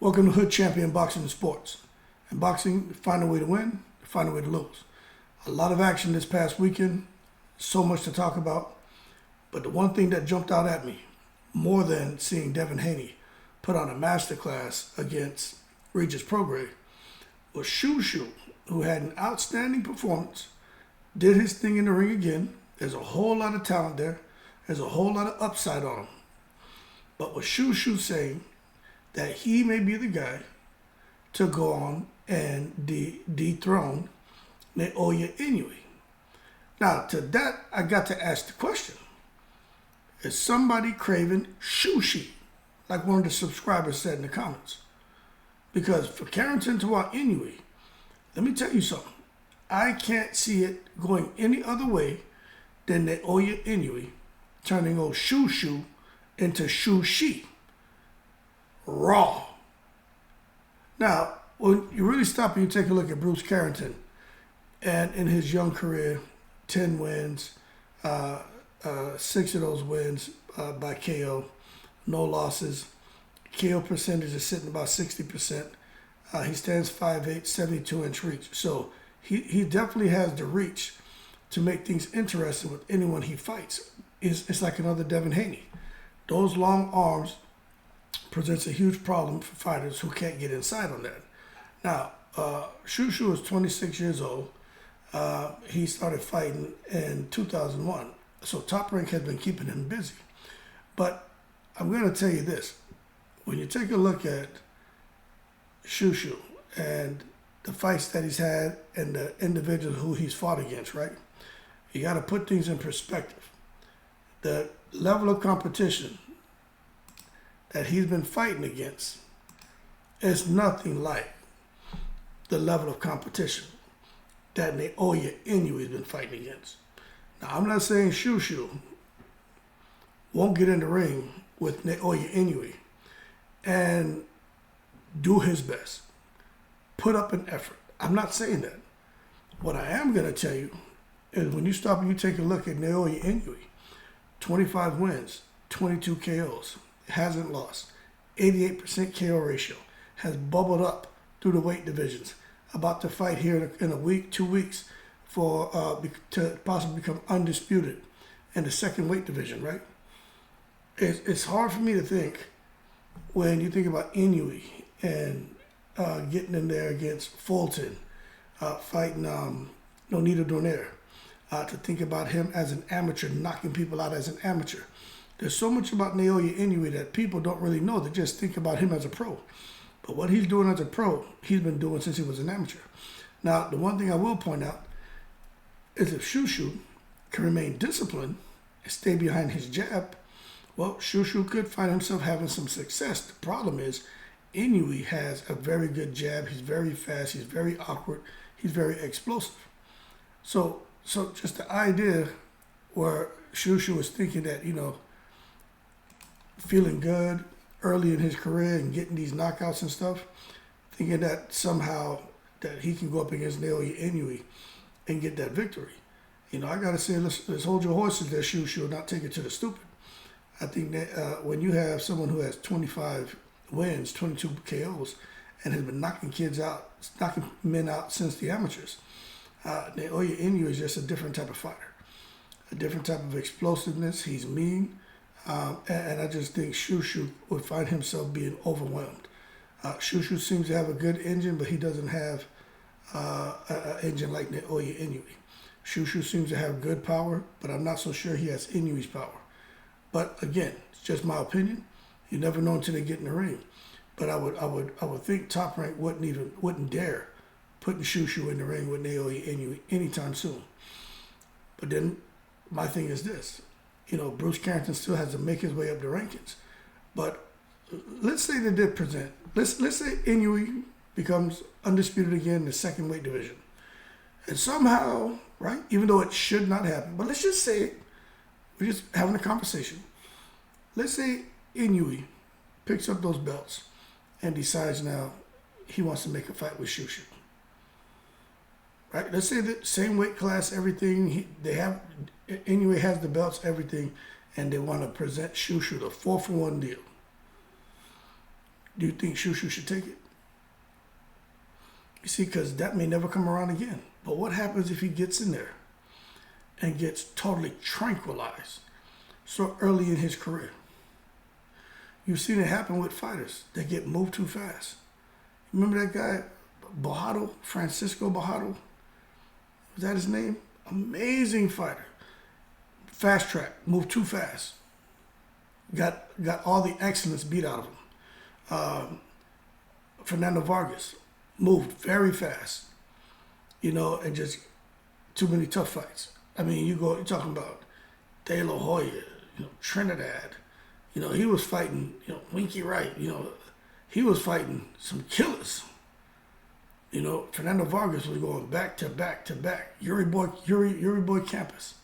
Welcome to Hood Champion Boxing and Sports. In boxing, you find a way to win, you find a way to lose. A lot of action this past weekend, so much to talk about. But the one thing that jumped out at me, more than seeing Devin Haney put on a masterclass against Regis Prograis, was Shushu, who had an outstanding performance, did his thing in the ring again. There's a whole lot of talent there. There's a whole lot of upside on him. But with Shushu saying that he may be the guy to go on and dethrone Naoya Inoue. Now, to that, I got to ask the question, is somebody craving sushi, like one of the subscribers said in the comments? Because for Carrington to want Inoue, let me tell you something. I can't see it going any other way than Naoya Inoue turning old Shushu into sushi. Raw. Now, when you really stop and you take a look at Bruce Carrington, and in his young career, 10 wins, 6 of those wins by KO, no losses. KO percentage is sitting about 60%. He stands 5'8", 72-inch reach. So he definitely has the reach to make things interesting with anyone he fights. It's like another Devin Haney. Those long arms presents a huge problem for fighters who can't get inside on that. Now, Shushu is 26 years old. He started fighting in 2001. So Top Rank has been keeping him busy. But I'm going to tell you this. When you take a look at Shushu and the fights that he's had and the individuals who he's fought against, right? You got to put things in perspective. The level of competition that he's been fighting against is nothing like the level of competition that Naoya Inoue has been fighting against. Now, I'm not saying Shushu won't get in the ring with Naoya Inoue and do his best, put up an effort. I'm not saying that. What I am going to tell you is when you stop and you take a look at Naoya Inoue, 25 wins, 22 KOs, hasn't lost, 88% KO ratio, has bubbled up through the weight divisions, about to fight here in a week, 2 weeks, to possibly become undisputed in the second weight division, right? It's hard for me to think when you think about Inoue and getting in there against Fulton, fighting Nonito Donaire, to think about him as an amateur, knocking people out as an amateur. There's so much about Naoya Inoue that people don't really know. They just think about him as a pro. But what he's doing as a pro, he's been doing since he was an amateur. Now, the one thing I will point out is if Shushu can remain disciplined and stay behind his jab, well, Shushu could find himself having some success. The problem is Inoue has a very good jab. He's very fast. He's very awkward. He's very explosive. So just the idea where Shushu is thinking that, feeling good early in his career and getting these knockouts and stuff, thinking that somehow that he can go up against Naoya Inoue and get that victory. I got to say, let's hold your horses there, Shushu, and not take it to the stupid. I think that when you have someone who has 25 wins, 22 KOs, and has been knocking men out since the amateurs, Naoya Inoue is just a different type of fighter, a different type of explosiveness. He's mean. And I just think Shushu would find himself being overwhelmed. Shushu seems to have a good engine, but he doesn't have an engine like Naoya Inoue. Shushu seems to have good power, but I'm not so sure he has Inoue's power. But again, it's just my opinion. You never know until they get in the ring. But I would think Top Rank wouldn't dare putting Shushu in the ring with Naoya Inoue anytime soon. But then my thing is this. Bruce Carrington still has to make his way up the rankings. But let's say they did present. Let's say Inoue becomes undisputed again in the second weight division. And somehow, right, even though it should not happen, but let's just say it. We're just having a conversation. Let's say Inoue picks up those belts and decides now he wants to make a fight with Shushu. Right? Let's say the same weight class, everything. Inoue has the belts, everything, and they want to present Shushu the 4-for-1 deal. Do you think Shushu should take it? You see, because that may never come around again. But what happens if he gets in there and gets totally tranquilized so early in his career? You've seen it happen with fighters that get moved too fast. Remember that guy, Bojado, Francisco Bojado? Was that his name? Amazing fighter. Fast track, moved too fast. Got all the excellence beat out of him. Fernando Vargas moved very fast, and just too many tough fights. I mean, you're talking about De La Hoya, Trinidad. He was fighting, Winky Wright. He was fighting some killers. Fernando Vargas was going back to back to back. Yuri Boy Campus.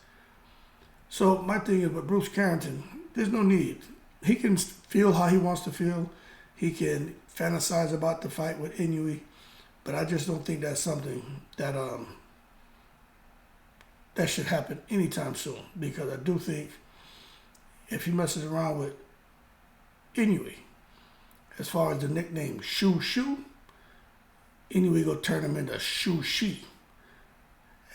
So my thing is with Bruce Carrington, there's no need. He can feel how he wants to feel. He can fantasize about the fight with Inoue, but I just don't think that's something that that should happen anytime soon. Because I do think if he messes around with Inoue, as far as the nickname Shushu, Inoue gonna turn him into Shushi,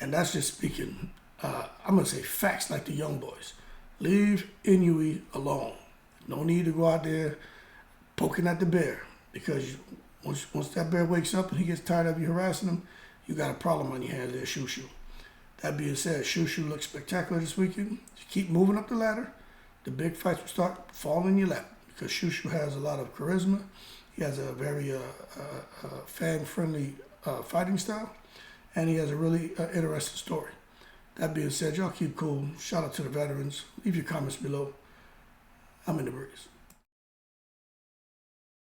and that's just speaking. I'm gonna say facts like the young boys. Leave Inoue alone. No need to go out there poking at the bear, because once that bear wakes up and he gets tired of you harassing him, you got a problem on your hands there, Shushu. That being said, Shushu looks spectacular this weekend. Just keep moving up the ladder. The big fights will start falling in your lap, because Shushu has a lot of charisma. He has a very fan-friendly fighting style, and he has a really interesting story. That being said, y'all keep cool. Shout out to the veterans. Leave your comments below. I'm in the breeze.